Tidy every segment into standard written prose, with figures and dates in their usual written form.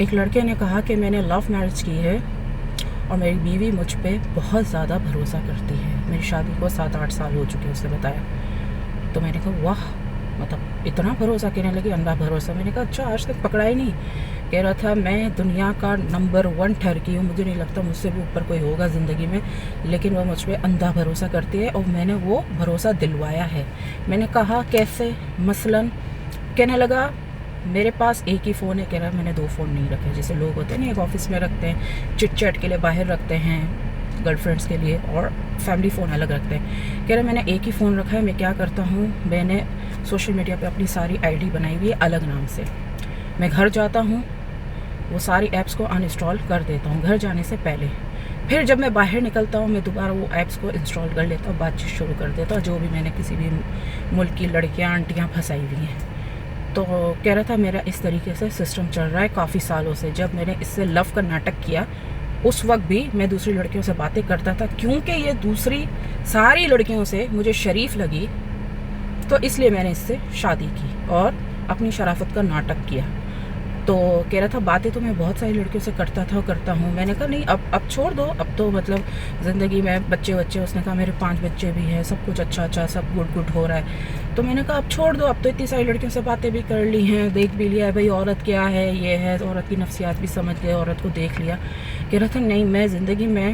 ایک لڑکے نے کہا کہ میں نے لو میرج کی ہے اور میری بیوی مجھ پہ بہت زیادہ بھروسہ کرتی ہے. میری شادی کو 7-8 سال ہو چکے, اس نے بتایا. تو میں نے کہا واہ, مطلب اتنا بھروسہ کرنے لگی, اندھا بھروسہ. میں نے کہا اچھا, آج تک پکڑا ہی نہیں. کہہ رہا تھا میں دنیا کا نمبر 1 ٹھرکی ہوں, مجھے نہیں لگتا مجھ سے بھی اوپر کوئی ہوگا زندگی میں, لیکن وہ مجھ پہ اندھا بھروسہ کرتی ہے اور میں نے وہ بھروسہ دلوایا ہے. میں نے کہا کیسے؟ مثلاً کہنے لگا میرے پاس ایک ہی فون ہے. کہہ رہا میں نے 2 فون نہیں رکھے, جیسے لوگ ہوتے ہیں نا, ایک آفس میں رکھتے ہیں, چٹ چیٹ کے لیے باہر رکھتے ہیں گرل فرینڈس کے لیے, اور فیملی فون الگ رکھتے ہیں. کہہ رہا میں نے ایک ہی فون رکھا ہے. میں کیا کرتا ہوں, میں نے سوشل میڈیا پہ اپنی ساری آئی ڈی بنائی ہوئی ہے الگ نام سے. میں گھر جاتا ہوں, وہ ساری ایپس کو انسٹال کر دیتا ہوں گھر جانے سے پہلے. پھر جب میں باہر نکلتا ہوں, میں دوبارہ وہ ایپس کو انسٹال کر لیتا ہوں, بات چیت شروع کر دیتا ہوں, جو بھی میں نے کسی بھی ملک کی لڑکیاں آنٹیاں پھنسائی ہوئی ہیں. تو کہہ رہا تھا میرا اس طریقے سے سسٹم چل رہا ہے کافی سالوں سے. جب میں نے اس سے لو کا ناٹک کیا, اس وقت بھی میں دوسری لڑکیوں سے باتیں کرتا تھا, کیونکہ یہ دوسری ساری لڑکیوں سے مجھے شریف لگی, تو اس لیے میں نے اس سے شادی کی اور اپنی شرافت کا ناٹک کیا. تو کہہ رہا تھا باتیں تو میں بہت ساری لڑکیوں سے کرتا تھا اور کرتا ہوں. میں نے کہا نہیں, اب چھوڑ دو, اب تو مطلب زندگی میں بچے. اس نے کہا میرے 5 بچے بھی ہیں, سب کچھ اچھا سب گڈ ہو رہا ہے. تو میں نے کہا اب چھوڑ دو, اب تو اتنی ساری لڑکیوں سے باتیں بھی کر لی ہیں, دیکھ بھی لیا ہے بھائی عورت کیا ہے, یہ ہے, عورت کی نفسیات بھی سمجھ گئے, عورت کو دیکھ لیا. کہہ رہا تھا نہیں, میں زندگی میں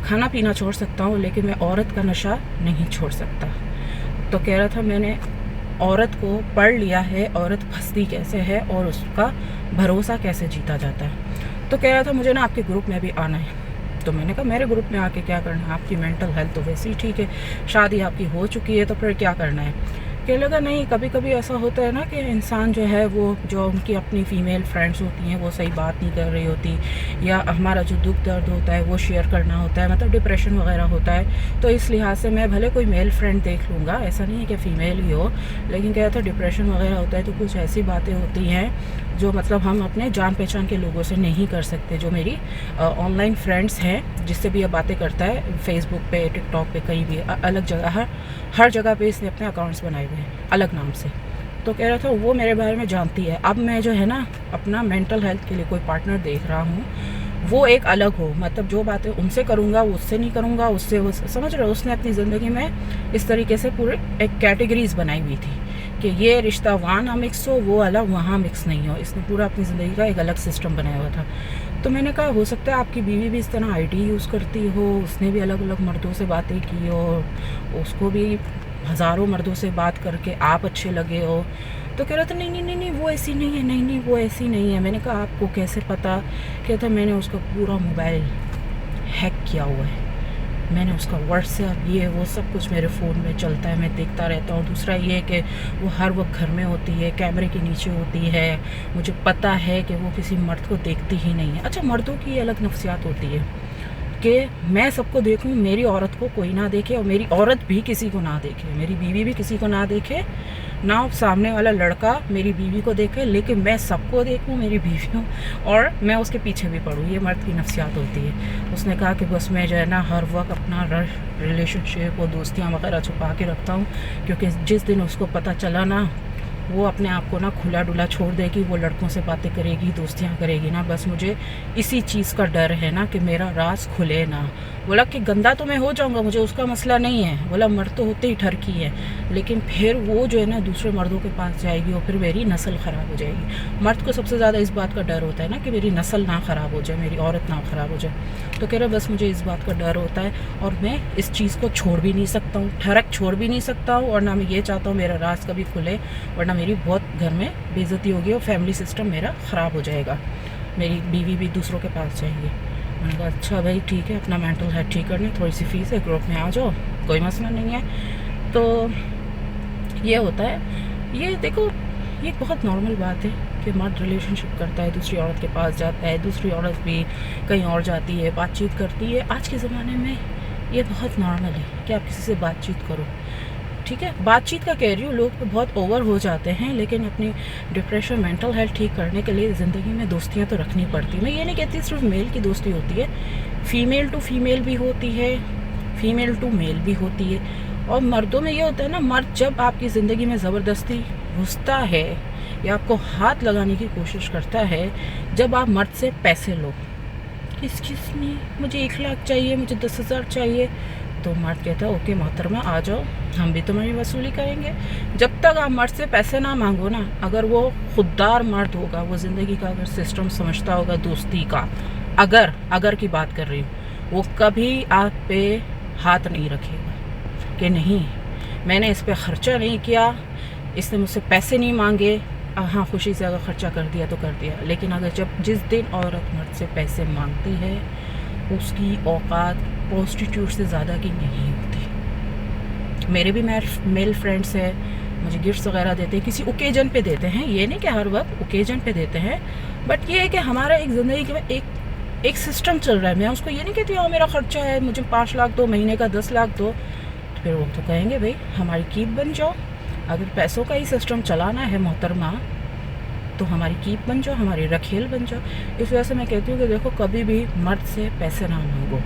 کھانا پینا چھوڑ سکتا ہوں, لیکن میں عورت کا نشہ نہیں چھوڑ سکتا. تو کہہ رہا تھا میں نے عورت کو پڑھ لیا ہے, عورت پھنستی کیسے ہے اور اس کا بھروسہ کیسے جیتا جاتا ہے. تو کہہ رہا تھا مجھے نا آپ کے گروپ میں بھی آنا ہے. تو میں نے کہا میرے گروپ میں آ کے کیا کرنا ہے, آپ کی مینٹل ہیلتھ تو ویسے ہی ٹھیک ہے, شادی آپ کی ہو چکی ہے, تو پھر کیا کرنا ہے. کہنے لگا نہیں, کبھی کبھی ایسا ہوتا ہے نا کہ انسان جو ہے وہ جو ان کی اپنی فیمیل فرینڈس ہوتی ہیں وہ صحیح بات نہیں کر رہی ہوتی, یا ہمارا جو دکھ درد ہوتا ہے وہ شیئر کرنا ہوتا ہے, مطلب ڈپریشن وغیرہ ہوتا ہے, تو اس لحاظ سے میں بھلے کوئی میل فرینڈ دیکھ لوں گا, ایسا نہیں ہے کہ فیمیل ہی ہو, لیکن کہتا ہے ڈپریشن وغیرہ ہوتا ہے تو کچھ ایسی باتیں ہوتی ہیں جو مطلب ہم اپنے جان پہچان کے لوگوں سے نہیں کر سکتے. جو میری آن لائن فرینڈس ہیں جس سے بھی یہ باتیں کرتا ہے, فیس بک پہ, ٹک ٹاک پہ, کہیں بھی الگ جگہ, ہر جگہ پہ اس نے اپنے اکاؤنٹس بنائے ہوئے ہیں الگ نام سے. تو کہہ رہا تھا وہ میرے بارے میں جانتی ہے. اب میں جو ہے نا اپنا مینٹل ہیلتھ کے لیے کوئی پارٹنر دیکھ رہا ہوں, وہ ایک الگ ہو, مطلب جو باتیں ان سے کروں گا وہ اس سے نہیں کروں گا, اس سے وہ سمجھ رہے. اس نے اپنی زندگی میں اس طریقے سے پورے ایک کیٹیگریز بنائی ہوئی تھی کہ یہ رشتہ وہاں نہ مکس ہو, وہ الگ وہاں مکس نہیں ہو. اس نے پورا اپنی زندگی کا ایک الگ سسٹم بنایا ہوا تھا. تو میں نے کہا ہو سکتا ہے آپ کی بیوی بھی اس طرح آئی ڈی یوز کرتی ہو, اس نے بھی الگ الگ مردوں سے باتیں کی ہو, اس کو بھی ہزاروں مردوں سے بات کر کے آپ اچھے لگے ہو. تو کہہ رہا تھا نہیں وہ ایسی نہیں ہے, نہیں وہ ایسی نہیں ہے. میں نے کہا آپ کو کیسے پتا؟ کہتا میں نے اس کا پورا موبائل ہیک کیا ہوا ہے, میں نے اس کا واٹس ایپ یہ وہ سب کچھ میرے فون میں چلتا ہے, میں دیکھتا رہتا ہوں. دوسرا یہ کہ وہ ہر وقت گھر میں ہوتی ہے, کیمرے کے نیچے ہوتی ہے, مجھے پتہ ہے کہ وہ کسی مرد کو دیکھتی ہی نہیں ہے. اچھا, مردوں کی الگ نفسیات ہوتی ہے کہ میں سب کو دیکھوں, میری عورت کو کوئی نہ دیکھے, اور میری عورت بھی کسی کو نہ دیکھے, میری بیوی بھی کسی کو نہ دیکھے, نہ سامنے والا لڑکا میری بیوی کو دیکھے, لیکن میں سب کو دیکھوں, میری بیویوں, اور میں اس کے پیچھے بھی پڑھوں. یہ مرد کی نفسیات ہوتی ہے. اس نے کہا کہ بس میں جو ہے نا ہر وقت اپنا ریلیشن شپ اور دوستیاں وغیرہ چھپا کے رکھتا ہوں, کیونکہ جس دن اس کو پتہ چلا نا, وہ اپنے آپ کو نا کھلا ڈلا چھوڑ دے گی, وہ لڑکوں سے باتیں کرے گی, دوستیاں کرے گی نا. بس مجھے اسی چیز کا ڈر ہے نا کہ میرا راز کھلے نا. بولا کہ گندا تو میں ہو جاؤں گا, مجھے اس کا مسئلہ نہیں ہے. بولا مرد تو ہوتے ہی ٹھرکی ہے, لیکن پھر وہ جو ہے نا دوسرے مردوں کے پاس جائے گی اور پھر میری نسل خراب ہو جائے گی. مرد کو سب سے زیادہ اس بات کا ڈر ہوتا ہے نا کہ میری نسل نہ خراب ہو جائے, میری عورت نہ خراب ہو جائے. تو کہہ رہا بس مجھے اس بات کا ڈر ہوتا ہے, اور میں اس چیز کو چھوڑ بھی نہیں سکتا ہوں, ٹھڑک چھوڑ بھی نہیں سکتا ہوں, اور نہ میں یہ چاہتا ہوں میرا راز کبھی کھلے, ورنہ میری بہت گھر میں بے عزتی ہوگی اور فیملی سسٹم میرا خراب ہو جائے گا, میری بیوی بھی دوسروں کے پاس جائے گی. میں نے کہا اچھا بھائی ٹھیک ہے, اپنا مینٹل ہیلتھ ٹھیک کرنے, تھوڑی سی فیس ہے, گروپ میں آ جاؤ, کوئی مسئلہ نہیں ہے. تو یہ ہوتا ہے. یہ دیکھو, یہ بہت نارمل بات ہے کہ مرد ریلیشن شپ کرتا ہے, دوسری عورت کے پاس جاتا ہے, دوسری عورت بھی کہیں اور جاتی ہے, بات چیت کرتی ہے. آج کے زمانے میں یہ بہت نارمل ہے کہ آپ کسی سے بات چیت کرو, ٹھیک ہے. بات چیت کا کہہ رہی ہوں, لوگ بہت اوور ہو جاتے ہیں, لیکن اپنی ڈپریشن مینٹل ہیلتھ ٹھیک کرنے کے لیے زندگی میں دوستیاں تو رکھنی پڑتی. میں یہ نہیں کہتی صرف میل کی دوستی ہوتی ہے, فیمیل ٹو فیمیل بھی ہوتی ہے, فیمیل ٹو میل بھی ہوتی ہے. اور مردوں میں یہ ہوتا ہے نا, مرد جب آپ کی زندگی میں زبردستی گھستا ہے یا آپ کو ہاتھ لگانے کی کوشش کرتا ہے جب آپ مرد سے پیسے لو. کس میں مجھے 1 لاکھ چاہیے, مجھے 10,000 چاہیے, تو مرد کہتا ہے اوکے محترمہ آ جاؤ, ہم بھی تمہاری وصولی کریں گے. جب تک آپ مرد سے پیسے نہ مانگو نا, اگر وہ خوددار مرد ہوگا, وہ زندگی کا اگر سسٹم سمجھتا ہوگا دوستی کا, اگر کی بات کر رہی ہوں, وہ کبھی آپ پہ ہاتھ نہیں رکھے گا کہ نہیں میں نے اس پہ خرچہ نہیں کیا, اس نے مجھ سے پیسے نہیں مانگے. ہاں خوشی سے اگر خرچہ کر دیا تو کر دیا, لیکن اگر جس دن عورت مرد سے پیسے مانگتی ہے, اس کی اوقات پروسٹیٹیوٹ سے زیادہ کی نہیں ہوتی. میرے بھی میل فرینڈس ہیں, مجھے گفٹس وغیرہ دیتے ہیں, کسی اوکیجن پہ دیتے ہیں, یہ نہیں کہ ہر وقت, اوکیجن پہ دیتے ہیں. بٹ یہ ہے کہ ہمارا ایک زندگی میں ایک سسٹم چل رہا ہے. میں اس کو یہ نہیں کہتی ہوں میرا خرچہ ہے, مجھے 5 لاکھ دو, مہینے کا 10 لاکھ دو. تو پھر وہ تو کہیں گے بھائی ہماری کیپ بن جاؤ. اگر پیسوں کا ہی سسٹم چلانا ہے محترمہ, تو ہماری کیپ بن جاؤ, ہماری رکھیل بن جاؤ. اس وجہ سے میں کہتی ہوں کہ دیکھو کبھی بھی مرد سے پیسے نہ مانگو.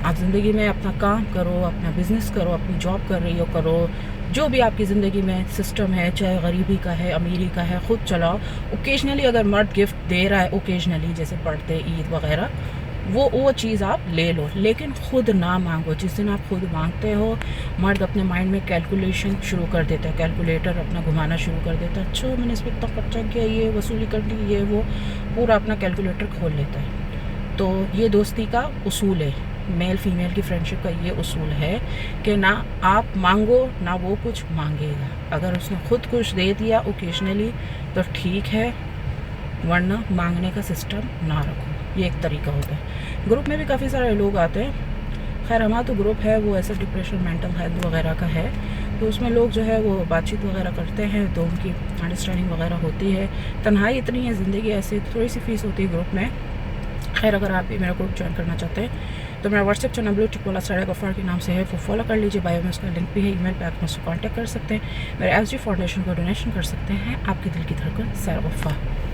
آپ زندگی میں اپنا کام کرو, اپنا بزنس کرو, اپنی جاب کر رہی ہو کرو, جو بھی آپ کی زندگی میں سسٹم ہے, چاہے غریبی کا ہے, امیری کا ہے, خود چلاؤ. اوکیجنلی اگر مرد گفٹ دے رہا ہے, اوکیجنلی جیسے برتھڈے, عید وغیرہ, وہ چیز آپ لے لو, لیکن خود نہ مانگو. جس دن آپ خود مانگتے ہو, مرد اپنے مائنڈ میں کیلکولیشن شروع کر دیتا ہے, کیلکولیٹر اپنا گھمانا شروع کر دیتا ہے. اچھا میں نے اس پہ اتنا خرچہ کیا, یہ وصولی کر دی, یہ وہ, پورا اپنا کیلکولیٹر کھول لیتا ہے. تو یہ دوستی کا اصول ہے, میل فیمیل کی فرینڈشپ کا یہ اصول ہے کہ نہ آپ مانگو نہ وہ کچھ مانگے گا. اگر اس نے خود کچھ دے دیا اوکیجنلی تو ٹھیک ہے, ورنہ مانگنے کا سسٹم نہ رکھو. یہ ایک طریقہ ہوتا ہے. گروپ میں بھی کافی سارے لوگ آتے ہیں. خیر ہمارا تو گروپ ہے وہ ایسا ڈپریشن, مینٹل ہیلتھ وغیرہ کا ہے, تو اس میں لوگ جو ہے وہ بات چیت وغیرہ کرتے ہیں, تو ان کی انڈرسٹینڈنگ وغیرہ ہوتی ہے. تنہائی اتنی ہے زندگی, ایسے تھوڑی سی فیس ہوتی ہے گروپ میں. خیر اگر آپ بھی میرا گروپ جوائن کرنا چاہتے ہیں تو میرا واٹس ایپ چینل بلو ساڑھے غفار کے نام سے ہے, وہ فالو کر لیجیے. بایو میں اس کا لنک بھی ہے, ای میل پہ آپ مجھ سے کانٹیکٹ کر سکتے ہیں. میرے ایس جی فاؤنڈیشن کو ڈونیشن کر سکتے ہیں. آپ کے دل کی دھڑکن سارا غفار.